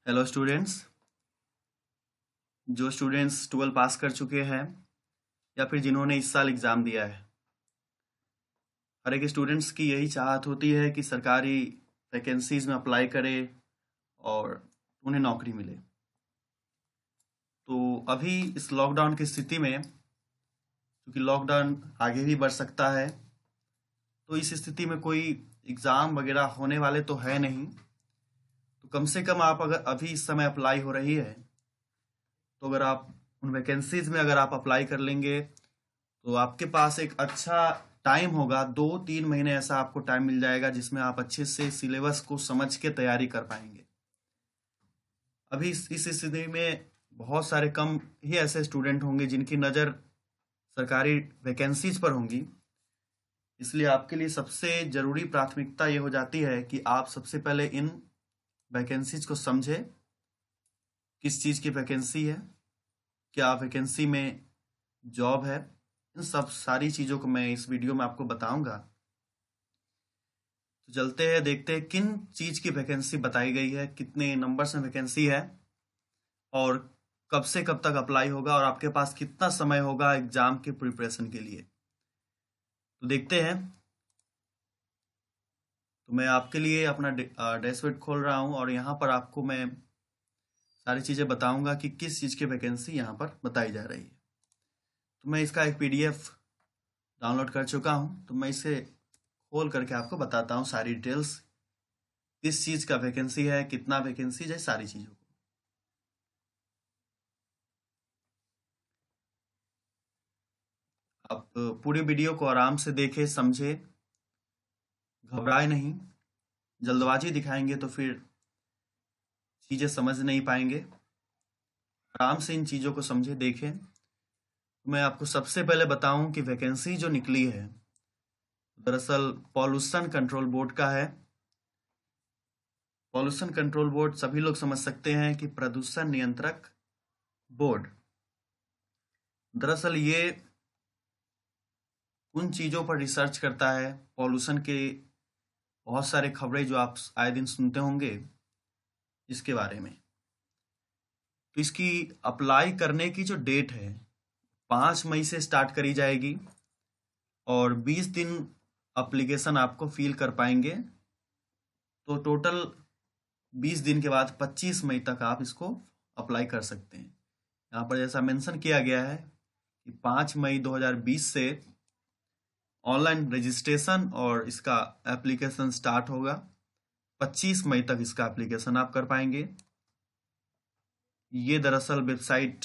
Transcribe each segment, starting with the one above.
Hello students. जो students 12 पास कर चुके हैं या फिर जिन्होंने इस साल एग्ज़ाम दिया है, हर एक स्टूडेंट्स की यही चाहत होती है कि सरकारी वैकेंसीज़ में अप्लाई करे और उन्हें नौकरी मिले। तो अभी इस लॉकडाउन की स्थिति में, क्योंकि लॉकडाउन आगे भी बढ़ सकता है, तो इस स्थिति में कोई एग्ज़ाम वगैरह होने वाले तो है नहीं। तो कम से कम आप अगर अभी इस समय अप्लाई हो रही है, तो अगर आप उन वैकेंसीज़ में अगर आप अप्लाई कर लेंगे तो आपके पास एक अच्छा टाइम होगा। 2-3 महीने ऐसा आपको टाइम मिल जाएगा जिसमें आप अच्छे से सिलेबस को समझ के तैयारी कर पाएंगे। अभी इस स्थिति में बहुत सारे कम ही ऐसे स्टूडेंट होंगे जिनकी नज़र सरकारी वैकेंसीज पर होंगी। इसलिए आपके लिए सबसे ज़रूरी प्राथमिकता ये हो जाती है कि आप सबसे पहले इन वैकेंसीज को समझें। किस चीज़ की वैकेंसी है, क्या वैकेंसी में जॉब है, इन सब सारी चीज़ों को मैं इस वीडियो में आपको बताऊंगा। तो चलते हैं, देखते हैं किन चीज़ की वैकेंसी बताई गई है, कितने नंबर्स में वैकेंसी है और कब से कब तक अप्लाई होगा और आपके पास कितना समय होगा एग्ज़ाम के प्रिपरेशन के लिए। तो देखते हैं। तो मैं आपके लिए अपना डैशबोर्ड खोल रहा हूँ और यहाँ पर आपको मैं सारी चीज़ें बताऊंगा कि किस चीज़ की वैकेंसी यहाँ पर बताई जा रही है। तो मैं इसका एक PDF डाउनलोड कर चुका हूँ, तो मैं इसे खोल करके आपको बताता हूँ सारी डिटेल्स, किस चीज़ का वैकेंसी है, कितना वैकेंसी है, सारी चीज़ों को। आप पूरी वीडियो को आराम से देखें, समझे, घबराए नहीं। जल्दबाजी दिखाएंगे तो फिर चीज़ें समझ नहीं पाएंगे। आराम से इन चीज़ों को समझे, देखें। मैं आपको सबसे पहले बताऊं कि वैकेंसी जो निकली है दरअसल पॉल्यूशन कंट्रोल बोर्ड का है। पॉल्यूशन कंट्रोल बोर्ड सभी लोग समझ सकते हैं कि प्रदूषण नियंत्रक बोर्ड। दरअसल ये उन चीज़ों पर रिसर्च करता है, पॉल्यूशन के बहुत सारे खबरें जो आप आए दिन सुनते होंगे इसके बारे में। तो इसकी अप्लाई करने की जो डेट है 5 मई से स्टार्ट करी जाएगी और 20 दिन एप्लीकेशन आपको फिल कर पाएंगे। तो टोटल 20 दिन के बाद 25 मई तक आप इसको अप्लाई कर सकते हैं। यहाँ पर जैसा मेंशन किया गया है कि 5 मई 2020 से ऑनलाइन रजिस्ट्रेशन और इसका एप्लीकेशन स्टार्ट होगा। 25 मई तक इसका एप्लीकेशन आप कर पाएंगे। ये दरअसल वेबसाइट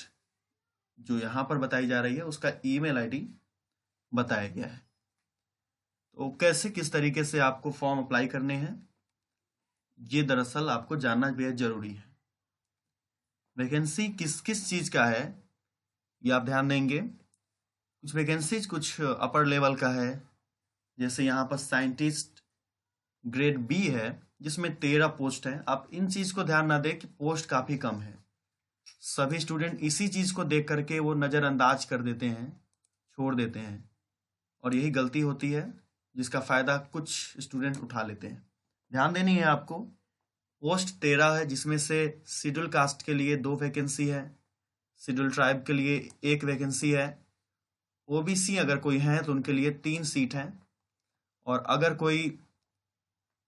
जो यहाँ पर बताई जा रही है उसका ईमेल आईडी बताया गया है। तो कैसे किस तरीके से आपको फॉर्म अप्लाई करने हैं ये दरअसल आपको जानना बेहद जरूरी है। वैकेंसी किस किस चीज़ का है ये आप ध्यान देंगे। कुछ वैकेंसीज कुछ अपर लेवल का है, जैसे यहाँ पर साइंटिस्ट ग्रेड B है जिसमें 13 पोस्ट है। आप इन चीज़ को ध्यान ना दें कि पोस्ट काफ़ी कम है। सभी स्टूडेंट इसी चीज़ को देख करके वो नज़रअंदाज कर देते हैं, छोड़ देते हैं और यही गलती होती है जिसका फ़ायदा कुछ स्टूडेंट उठा लेते हैं। ध्यान देनी है आपको। पोस्ट 13 है जिसमें से शेड्यूल कास्ट के लिए 2 वैकेंसी है, शेड्यूल ट्राइब के लिए 1 वैकेंसी है, OBC अगर कोई है तो उनके लिए 3 सीट हैं और अगर कोई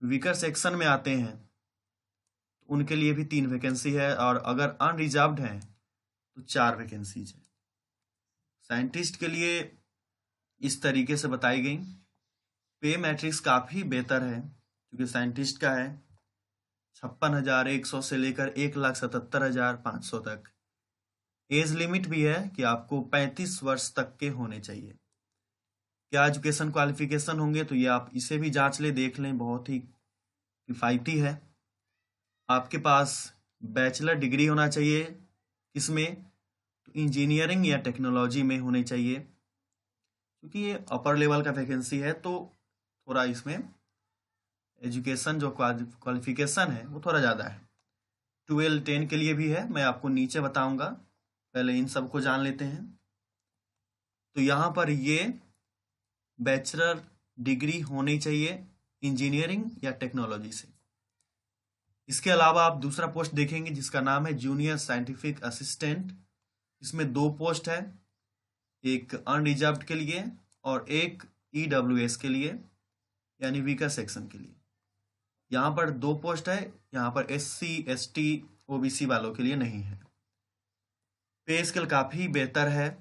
वीकर सेक्शन में आते हैं तो उनके लिए भी 3 वैकेंसी है और अगर अनरिजर्व्ड हैं तो 4 वैकेंसीज है। साइंटिस्ट के लिए इस तरीके से बताई गई। पे मैट्रिक्स काफ़ी बेहतर है क्योंकि साइंटिस्ट का है 56,100 से लेकर 1,77,500 तक। एज लिमिट भी है कि आपको 35 वर्ष तक के होने चाहिए। क्या एजुकेशन क्वालिफिकेशन होंगे तो ये आप इसे भी जांच लें, देख लें, बहुत ही किफ़ायती है। आपके पास बैचलर डिग्री होना चाहिए, किसमें, तो इंजीनियरिंग या टेक्नोलॉजी में होने चाहिए। क्योंकि ये अपर लेवल का वैकेंसी है तो थोड़ा इसमें एजुकेशन जो क्वालिफिकेशन है वो थोड़ा ज़्यादा है। 12, 10 के लिए भी है, मैं आपको नीचे बताऊंगा। पहले इन सब को जान लेते हैं। तो यहाँ पर ये बैचलर डिग्री होनी चाहिए इंजीनियरिंग या टेक्नोलॉजी से। इसके अलावा आप दूसरा पोस्ट देखेंगे जिसका नाम है जूनियर साइंटिफिक असिस्टेंट। इसमें 2 पोस्ट है, एक अनरिजर्व्ड के लिए और एक EWS के लिए, यानी वीकर सेक्शन के लिए। यहाँ पर 2 पोस्ट है, यहाँ पर SC ST OBC वालों के लिए नहीं है। पे स्केल काफ़ी बेहतर है,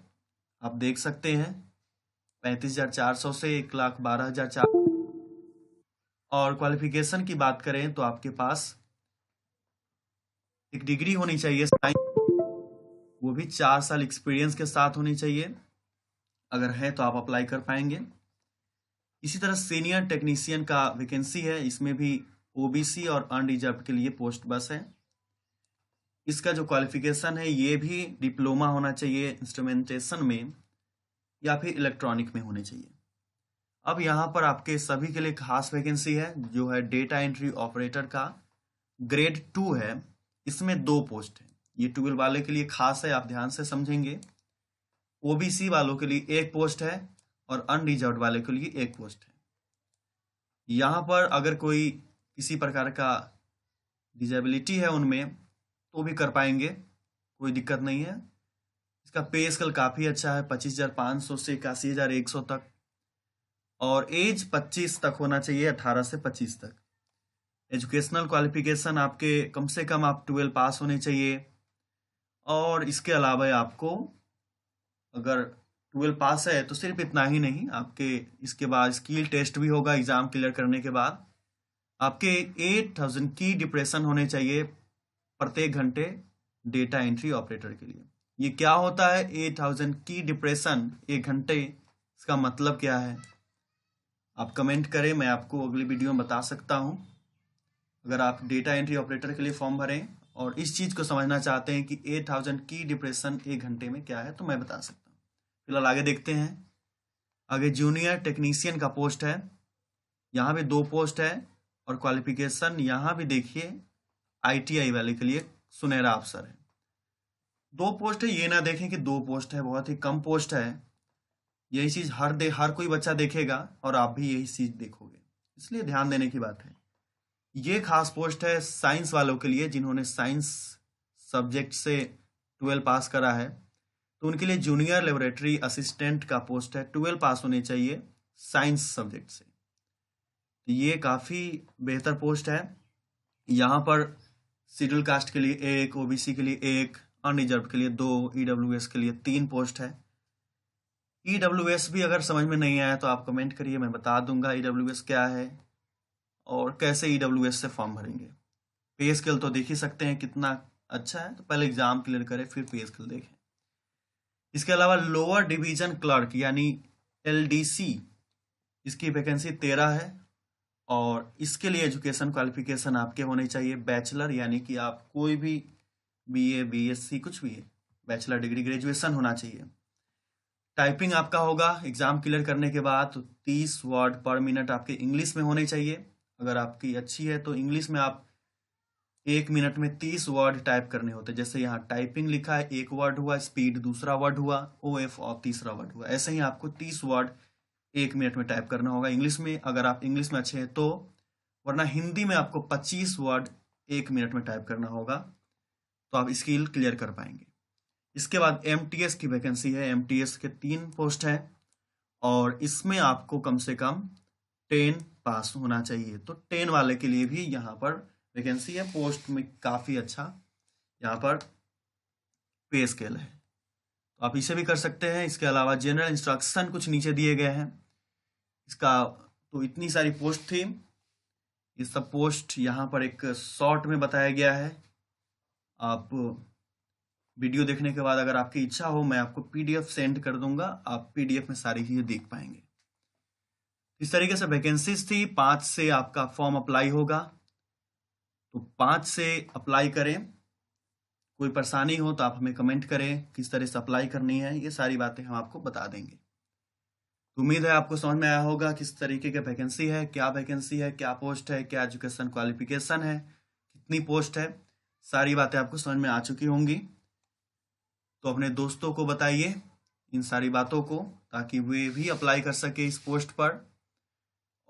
आप देख सकते हैं 35,400 से 1,12,400। और क्वालिफिकेशन की बात करें तो आपके पास एक डिग्री होनी चाहिए साइंस, वो भी 4 साल एक्सपीरियंस के साथ होनी चाहिए। अगर है तो आप अप्लाई कर पाएंगे। इसी तरह सीनियर टेक्नीशियन का वैकेंसी है, इसमें भी OBC और अनरिजर्व के लिए पोस्ट बस है। इसका जो क्वालिफिकेशन है ये भी डिप्लोमा होना चाहिए इंस्ट्रूमेंटेशन में या फिर इलेक्ट्रॉनिक में होने चाहिए। अब यहाँ पर आपके सभी के लिए खास वैकेंसी है जो है डेटा एंट्री ऑपरेटर का, ग्रेड 2 है। इसमें 2 पोस्ट है, ये 12 वाले के लिए खास है, आप ध्यान से समझेंगे। OBC वालों के लिए 1 पोस्ट है और अनरिजर्व्ड वाले के लिए 1 पोस्ट है। यहाँ पर अगर कोई किसी प्रकार का डिजेबिलिटी है उनमें तो भी कर पाएंगे, कोई दिक्कत नहीं है। इसका पे स्केल काफ़ी अच्छा है, 25,500 से 81,100 तक, और एज 25 तक होना चाहिए, 18 से 25 तक। एजुकेशनल क्वालिफिकेशन आपके कम से कम आप 12 पास होने चाहिए। और इसके अलावा आपको अगर 12 पास है तो सिर्फ इतना ही नहीं, आपके इसके बाद स्किल टेस्ट भी होगा एग्ज़ाम क्लियर करने के बाद। आपके 8,000 की डिप्रेशन होने चाहिए प्रत्येक घंटे डेटा एंट्री ऑपरेटर के लिए। ये क्या होता है 8,000 की डिप्रेशन 1 घंटे, इसका मतलब क्या है आप कमेंट करें, मैं आपको अगली वीडियो में बता सकता हूँ। अगर आप डेटा एंट्री ऑपरेटर के लिए फॉर्म भरें और इस चीज़ को समझना चाहते हैं कि 8,000 की डिप्रेशन 1 घंटे में क्या है तो मैं बता सकता हूँ। फिलहाल आगे देखते हैं। आगे जूनियर टेक्नीशियन का पोस्ट है, यहाँ भी 2 पोस्ट है और क्वालिफिकेशन यहाँ भी देखिए ITI वाले के लिए सुनहरा अवसर है। 2 पोस्ट है, ये ना देखें कि 2 पोस्ट है, बहुत ही कम पोस्ट है। यही चीज़ हर कोई बच्चा देखेगा और आप भी यही चीज़ देखोगे, इसलिए ध्यान देने की बात है। ये खास पोस्ट है साइंस वालों के लिए, जिन्होंने साइंस सब्जेक्ट से 12 पास करा है तो उनके लिए जूनियर लेबोरेटरी असिस्टेंट का पोस्ट है, 12 पास होने चाहिए साइंस सब्जेक्ट से। तो ये काफ़ी बेहतर पोस्ट है। यहाँ पर शेड्यूल कास्ट के लिए 1, OBC के लिए 1, अनरिजर्व के लिए 2, EWS के लिए 3 पोस्ट है। EWS भी अगर समझ में नहीं आया तो आप कमेंट करिए, मैं बता दूंगा EWS क्या है और कैसे EWS से फॉर्म भरेंगे। पे स्केल तो देख ही सकते हैं कितना अच्छा है, तो पहले एग्जाम क्लियर करें फिर पे स्केल देखें। इसके अलावा लोअर डिवीजन क्लर्क यानी LDC, इसकी वैकेंसी 13 है और इसके लिए एजुकेशन क्वालिफिकेशन आपके होने चाहिए बैचलर, यानी कि आप कोई भी BA BSc कुछ भी है, बैचलर डिग्री ग्रेजुएशन होना चाहिए। टाइपिंग आपका होगा एग्जाम क्लियर करने के बाद तो 30 वर्ड पर मिनट आपके इंग्लिश में होने चाहिए। अगर आपकी अच्छी है तो इंग्लिश में आप 1 मिनट में 30 वर्ड टाइप करने होते हैं। जैसे यहाँ टाइपिंग लिखा है, 1 वर्ड हुआ, स्पीड दूसरा वर्ड हुआ, OF और तीसरा वर्ड हुआ। ऐसे ही आपको 30 वर्ड 1 मिनट में टाइप करना होगा इंग्लिश में, अगर आप इंग्लिश में अच्छे हैं तो। वरना हिंदी में आपको 25 वर्ड 1 मिनट में टाइप करना होगा, तो आप स्किल क्लियर कर पाएंगे। इसके बाद MTS की वैकेंसी है, MTS के 3 पोस्ट है और इसमें आपको कम से कम 10 पास होना चाहिए। तो 10 वाले के लिए भी यहाँ पर वैकेंसी है, पोस्ट में काफ़ी अच्छा यहाँ पर पे स्केल है, तो आप इसे भी कर सकते हैं। इसके अलावा जनरल इंस्ट्रक्शन कुछ नीचे दिए गए हैं। इसका तो इतनी सारी पोस्ट थी, ये सब पोस्ट यहाँ पर एक शॉर्ट में बताया गया है। आप वीडियो देखने के बाद अगर आपकी इच्छा हो मैं आपको PDF सेंड कर दूंगा, आप PDF में सारी चीज़ें देख पाएंगे। इस तरीके से वैकेंसीज थी। 5 से आपका फॉर्म अप्लाई होगा, तो 5 से अप्लाई करें। कोई परेशानी हो तो आप हमें कमेंट करें किस तरह से अप्लाई करनी है, ये सारी बातें हम आपको बता देंगे। तो उम्मीद है आपको समझ में आया होगा किस तरीके की वैकेंसी है, क्या वैकेंसी है, क्या पोस्ट है, क्या एजुकेशन क्वालिफिकेशन है, कितनी पोस्ट है, सारी बातें आपको समझ में आ चुकी होंगी। तो अपने दोस्तों को बताइए इन सारी बातों को, ताकि वे भी अप्लाई कर सके इस पोस्ट पर।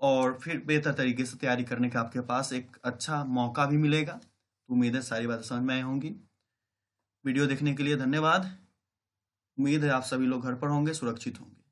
और फिर बेहतर तरीके से तैयारी करने का आपके पास एक अच्छा मौका भी मिलेगा। उम्मीद है सारी बातें समझ में आई होंगी। वीडियो देखने के लिए धन्यवाद। उम्मीद है आप सभी लोग घर पर होंगे, सुरक्षित होंगे।